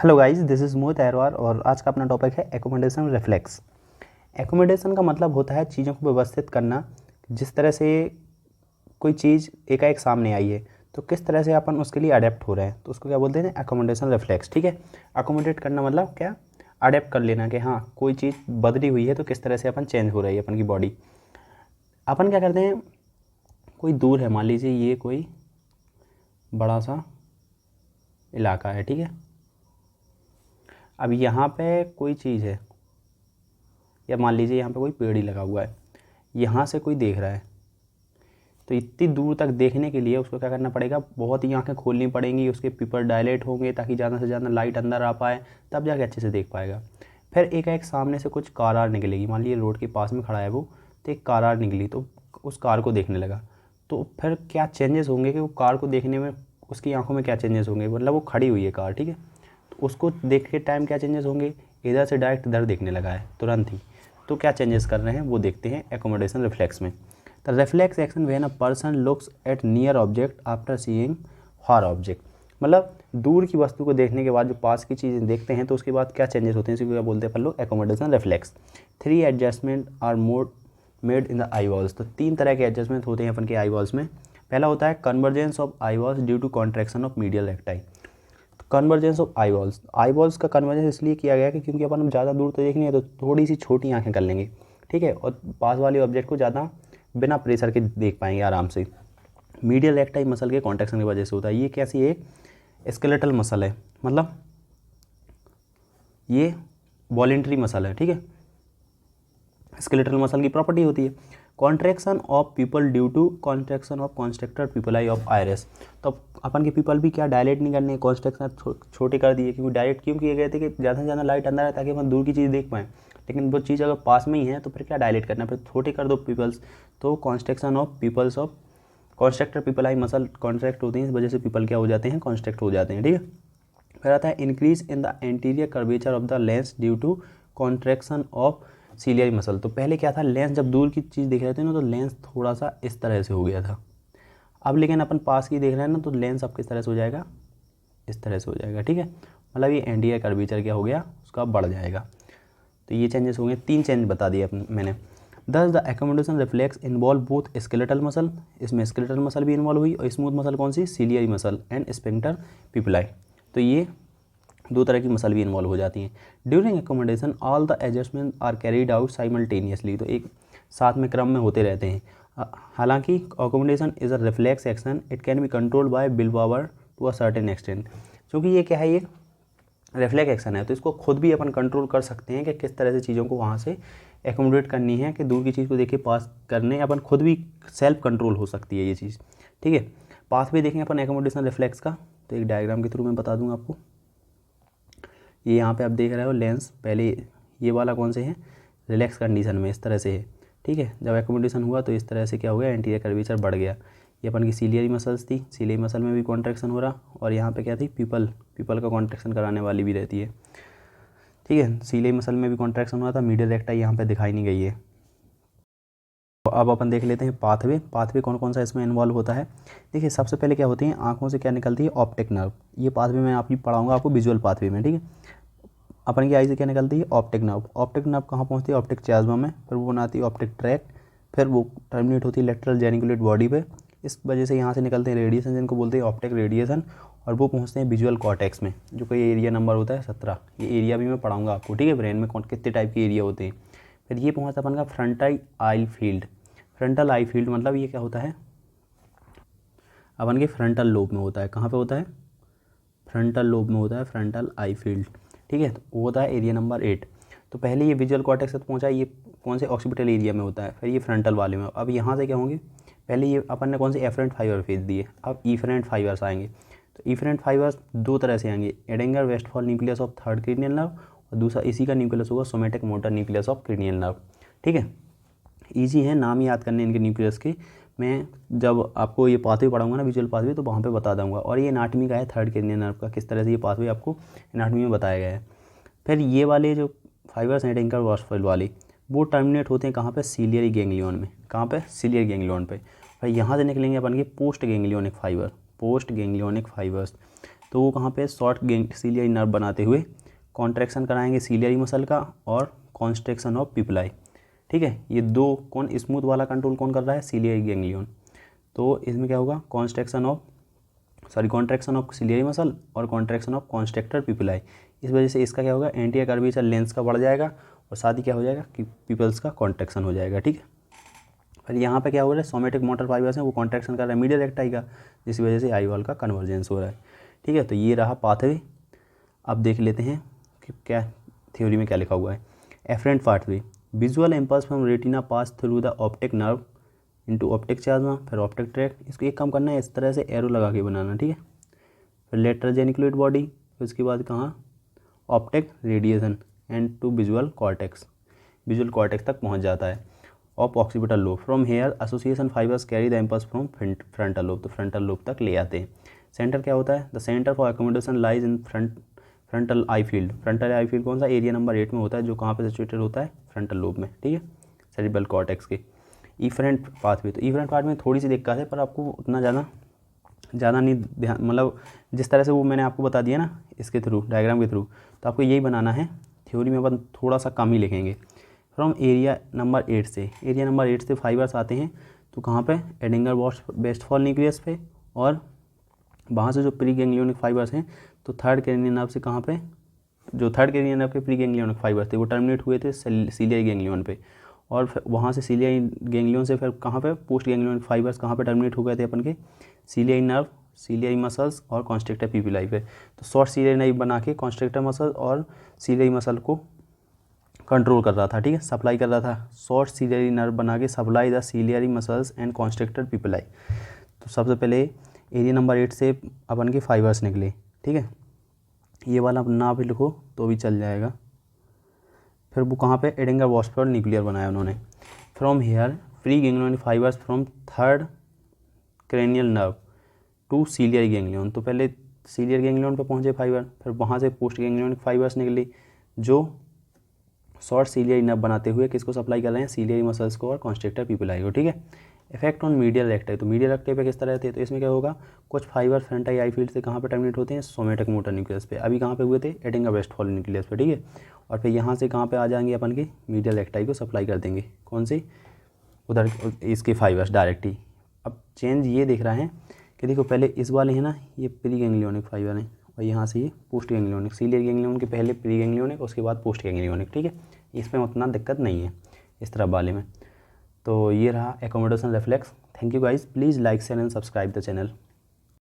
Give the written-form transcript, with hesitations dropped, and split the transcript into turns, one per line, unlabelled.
Hello guys, this is मोहित अहरवार और आज का अपना टॉपिक है एकोमोडेशन रिफ्लेक्स। एकोमोडेशन का मतलब होता है चीज़ों को व्यवस्थित करना। जिस तरह से कोई चीज़ एकाएक सामने आई है तो किस तरह से अपन उसके लिए अडेप्ट हो रहे हैं, तो उसको क्या बोलते हैं, एकोमोडेशन रिफ्लेक्स। ठीक है, अकोमोडेट करना मतलब क्या, अडेप्ट कर लेना कि हाँ कोई चीज़ बदली हुई है तो किस तरह से अपन चेंज हो रही है अपन की बॉडी। अपन क्या करते हैं, कोई दूर है, मान लीजिए ये कोई बड़ा सा इलाका है, ठीक है। अब यहाँ पे कोई चीज़ है, या मान लीजिए यहाँ पे कोई पेड़ ही लगा हुआ है, यहाँ से कोई देख रहा है तो इतनी दूर तक देखने के लिए उसको क्या करना पड़ेगा, बहुत ही आंखें खोलनी पड़ेंगी, उसके पिपर डायलेट होंगे ताकि ज़्यादा से ज़्यादा लाइट अंदर आ पाए, तब जाके अच्छे से देख पाएगा। फिर एक सामने से कुछ कार आर निकलेगी, मान लीजिए रोड के पास में खड़ा है वो, तो एक कार आर निकली तो उस कार को देखने लगा। तो फिर क्या चेंजेस होंगे कि वो कार को देखने में उसकी आंखों में क्या चेंजेस होंगे, मतलब वो खड़ी हुई है कार, ठीक है, तो उसको देख के टाइम क्या चेंजेस होंगे, इधर से डायरेक्ट इधर देखने लगा है तुरंत ही। तो क्या चेंजेस कर रहे हैं वो देखते हैं एकोमोडेशन रिफ्लेक्स में। The reflex action when a person looks at near object after seeing far object, मतलब दूर की वस्तु को देखने के बाद जो पास की चीज़ें देखते हैं तो उसके बाद क्या चेंजेस होते हैं, इसी को क्या बोलते हैं अपन लोग, accommodation reflex. 3 adjustment are mode made in the I walls, तो 3 तरह के एडजस्टमेंट होते हैं अपन के आई वॉल्स में। पहला होता है convergence of eye walls due to contraction of medial recti. Convergence of eye walls का कन्वर्जेंस इसलिए किया गया कि क्योंकि अपन ज़्यादा दूर तो देखनी है तो थोड़ी सी छोटी आंखें कर लेंगे, ठीक है, और पास वाले ऑब्जेक्ट को ज़्यादा बिना प्रेशर के देख पाएंगे आराम से। मीडियल रेक्टाई मसल के कॉन्ट्रैक्शन की वजह से होता है। ये कैसी एक स्केलेटल मसल है, मतलब ये वॉलेंट्री मसल है, ठीक है, स्केलेटल मसल की प्रॉपर्टी होती है। Contraction of pupil due to contraction of constrictor pupil of iris, तो अपन के पीपल भी क्या डायलेट नहीं करने, कॉन्स्ट्रक्शन छोटे कर दिए, क्योंकि डायलेट क्यों किए गए थे कि ज़्यादा से ज़्यादा लाइट अंदर आए ताकि अपन दूर की चीज़ देख पाएँ। लेकिन वो चीज़ अगर पास में ही है तो फिर क्या डायलेट करना, फिर छोटे कर दो पीपल्स, तो constriction of pupils of constrictor pupil eye muscle contract होती हैं, इस वजह से पीपल क्या हो जाते हैं, कॉन्स्ट्रक्ट हो जाते हैं, ठीक है। फिर आता है increase in the anterior curvature of the lens due to contraction of ciliary muscle. तो पहले क्या था, लेंस जब दूर की चीज़ देख रहे थे ना तो लेंस थोड़ा सा इस तरह से हो गया था। अब लेकिन अपन पास की देख रहे हैं ना तो लेंस अब किस तरह से हो जाएगा, इस तरह से हो जाएगा, ठीक है, मतलब ये एंटीरियर कर्वेचर क्या हो गया, उसका बढ़ जाएगा। तो ये चेंजेस हो गए, 3 चेंज बता दिए मैंने। दस the accommodation reflex involve both skeletal muscle, इसमें स्केलेटल मसल भी इन्वॉल्व हुई, और स्मूथ मसल कौन सी, सीलियरी मसल एंड स्फिंक्टर पिपुलाई, तो ये 2 तरह की मसल भी इन्वॉल्व हो जाती हैं। During accommodation all the adjustment are carried out simultaneously, तो एक साथ में क्रम में होते रहते हैं। हालांकि accommodation is a reflex action, it can be controlled by will power to a certain extent, क्योंकि ये क्या है, ये रिफ्लेक्स एक्शन है तो इसको खुद भी अपन कंट्रोल कर सकते हैं कि किस तरह से चीज़ों को वहाँ से एकोमोडेट करनी है, कि दूर की चीज़ को देख के पास करने अपन खुद भी सेल्फ कंट्रोल हो सकती है ये चीज़, ठीक है। पास भी देखेंगे अपन एकोमोडेशन रिफ्लेक्स का, तो एक डायग्राम के थ्रू मैं बता दूंगा आपको। ये यहाँ पे आप देख रहे हो लेंस, पहले ये वाला कौन से है, रिलैक्स कंडीशन में इस तरह से है, ठीक है। जब एकोमोडेशन हुआ तो इस तरह से क्या हो गया, एंटीरियर कर्वेचर बढ़ गया। ये अपन की सीलियरी मसल्स थी, सीलियरी मसल में भी कॉन्ट्रैक्शन हो रहा, और यहाँ पे क्या थी, पीपल का कॉन्ट्रैक्शन कराने वाली भी रहती है, ठीक है। सीलियरी मसल में भी कॉन्ट्रैक्शन हुआ था, मीडियल रेक्टाई यहाँ पे दिखाई नहीं गई है। तो अब अपन देख लेते हैं पाथवे कौन कौन सा इसमें इन्वॉल्व होता है। देखिए सबसे पहले क्या होती है, आंखों से क्या निकलती है, ऑप्टिक नर्व। ये पाथवे मैं आप ही पढ़ाऊँगा आपको विजुअल पाथवे में, ठीक है। अपन की आई से क्या निकलती है, ऑप्टिक नर्व। ऑप्टिक नर्व कहाँ पहुँचती है, ऑप्टिक चिज़्मा में, फिर वो बनाती है ऑप्टिक ट्रैक्ट, फिर वो टर्मिनेट होती है लेटरल जेनिकुलेट बॉडी पे। इस वजह से यहाँ से निकलते हैं रेडिएशन, जिनको बोलते हैं ऑप्टिक रेडिएशन, और वो पहुँचते हैं विजुअल कॉर्टेक्स में, जो कोई एरिया नंबर होता है 17। ये एरिया भी मैं पढ़ाऊँगा आपको, ठीक है, ब्रेन में कौन कितने टाइप के एरिया होते हैं। फिर ये पहुँचता अपन का frontal eye field. Frontal eye field मतलब ये क्या होता है, अपन के फ्रंटल लोब में होता है, कहाँ पे होता है, फ्रंटल लोब में होता है फ्रंटल आई फील्ड, ठीक है। तो वो होता है एरिया नंबर 8। तो पहले ये विजुअल कॉर्टेक्स तक पहुंचा, ये कौन से ऑक्सीपिटल एरिया में होता है, फिर ये फ्रंटल वाले में। अब यहाँ से क्या होंगे, पहले ये अपन ने कौन से एफरेंट फाइबर भेज दिए, अब इफरेंट फाइबर्स आएंगे। तो इफरेंट फाइबर्स 2 तरह से आएंगे, Edinger Westphal nucleus of third cranial nerve, और दूसरा इसी का न्यूक्लियस होगा somatic motor nucleus of cranial nerve, ठीक है। ईजी है नाम याद करने इनके न्यूक्लियस के, मैं जब आपको ये पाथवे पढ़ाऊंगा ना विजुअल पाथवे, तो वहाँ पे बता दूंगा। और ये एनाटमी का है थर्ड क्रेनियल नर्व का, किस तरह से ये पाथवे आपको एनाटमी में बताया गया है। फिर ये वाले जो फाइबर्स हैं एडेंगर वेस्टफॉल वाले, वो टर्मिनेट होते हैं कहाँ पे, सीलियरी गैंग्लियन में, कहाँ पे, सीलियरी गैंग्लियन पे। फिर यहाँ से निकलेंगे अपन के post ganglionic fibre, post ganglionic fibres. तो वो कहाँ पे शॉर्ट सीलियरी नर्व बनाते हुए कॉन्ट्रैक्शन कराएंगे सीलियरी मसल का और कॉन्स्ट्रिक्शन ऑफ पिपलाई। ठीक है, ये दो कौन स्मूथ वाला कंट्रोल कौन कर रहा है, सीलियरी गैंग्लियन। तो इसमें क्या होगा, कॉन्ट्रैक्शन ऑफ सीलियरी मसल और कॉन्ट्रैक्शन ऑफ कॉन्स्ट्रक्टर पिपलाई। इस वजह से इसका क्या होगा, एंटीरियर कर्वेचर लेंस का बढ़ जाएगा और साथ ही क्या हो जाएगा कि पिपल्स का कॉन्ट्रैक्शन हो जाएगा। ठीक है, फिर यहाँ पे क्या हो रहा है, सोमेटिक मोटर फाइबर्स हैं वो कॉन्ट्रैक्शन कर रहा है मीडियल रेक्टाई का, जिस वजह से आई वॉल का कन्वर्जेंस हो रहा है। ठीक है, तो ये रहा पाथवे। अब देख लेते हैं कि क्या थ्योरी में क्या लिखा हुआ है। Afferent pathway, visual impulse from retina pass through the optic nerve into optic chiasma, फिर ऑप्टिक ट्रैक। इसको एक काम करना है, इस तरह से एरो लगा के बनाना। ठीक है, फिर लेटरल जेनिकुलेट बॉडी, फिर उसके बाद कहाँ optic radiation and to visual cortex तक पहुँच जाता है। Of occipital lobe, from here association fibers carry the impulse from frontal lobe, तो फ्रंटल लोब तक ले आते हैं। सेंटर क्या होता है, the centre for accommodation lies in frontal eye field. Frontal eye field कौन सा, एरिया नंबर 8 में होता है, जो कहाँ पे सिचुएटेड होता है, फ्रंटल लोब में। ठीक है, सेरिब्रल कॉर्टेक्स के। इफरेंट पाथवे, तो इफरेंट पार्ट में थोड़ी सी दिक्कत है, पर आपको उतना ज़्यादा नहीं ध्यान, मतलब जिस तरह से वो मैंने आपको बता दिया ना इसके थ्रू, डायग्राम के थ्रू, तो आपको यही बनाना है। थ्योरी में अपन थोड़ा सा कम ही लिखेंगे। फ्रॉम एरिया नंबर 8 से फाइबर्स आते हैं, तो कहाँ पे, एडिंगर वेस्टफॉल न्यूक्लियस पे, और वहाँ से जो प्री गैंग्लियोनिक फाइबर्स हैं तो थर्ड कैरिनियन नर्व से कहाँ पे, जो थर्ड कैरिनियन नर्व के प्री गैंग्लियोनिक फाइबर्स थे वो टर्मिनेट हुए थे सीलियरी गैंग्लियन पे, और फिर वहाँ से सीलियरी गैंग्लियन से फिर कहाँ पे पोस्ट गैंग्लियोनिक फाइबर्स कहाँ पे टर्मिनेट हो गए थे अपन के, सीलियरी नर्व, सीलियरी मसल्स और कॉन्स्ट्रिक्टर पिपिलाई पे। तो शॉर्ट सीलियरी नर्व बना के कॉन्स्ट्रिक्टर मसल और सीलियरी मसल को कंट्रोल कर रहा था। ठीक है, सप्लाई कर रहा था, शॉर्ट सीलियरी नर्व बना के supply the ciliary muscles and constrictor pupillae. तो सबसे पहले एरिया नंबर 8 से अपन के फाइबर्स निकले। ठीक है, ये वाला ना भी लिखो तो भी चल जाएगा। फिर वो कहाँ पे, एडिंगर वेस्टफॉल न्यूक्लियर बनाया उन्होंने। From here preganglionic fibers from third cranial nerve to ciliary ganglion, तो पहले सीलियर गैंग्लियन पे पहुँचे फाइबर, फिर वहाँ से पोस्ट गैंग्लियोनिक फाइबर्स निकली जो शॉर्ट सीलियरी नर्व बनाते हुए किसको सप्लाई कर रहे हैं, सीलियरी मसल्स को और कॉन्स्ट्रिक्टर पिपिलाई को। ठीक है, इफेक्ट ऑन मीडियल रेक्टाई, तो मीडियल रेक्टाई पे किस तरह थे, तो इसमें क्या होगा, कुछ फाइबर फ्रंटाई आई फील्ड से कहाँ पे टर्मिनेट होते हैं, सोमेटिक मोटर न्यूक्लियस पे, अभी कहाँ पे हुए थे, एडिंगर वेस्टफॉल न्यूक्लियस पे। ठीक है, और फिर यहाँ से कहाँ पे आ जाएंगे अपन के मीडियल रेक्टाई को सप्लाई कर देंगे, कौन सी, उधर इसके फाइबर्स डायरेक्ट ही। अब चेंज ये देख रहा है कि देखो पहले इस वाले हैं ना, ये प्री गैंग्लियोनिक फाइबर हैं, और यहाँ से ये पोस्ट गैंग्लियोनिक, सीलियर गैंग्लियन के पहले प्री गैंग्लियोनिक, उसके बाद पोस्ट गैंग्लियोनिक। ठीक है, इसमें उतना दिक्कत नहीं है इस तरह वाले में। तो ये रहा accommodation reflex. Thank you guys, please like share and subscribe the channel.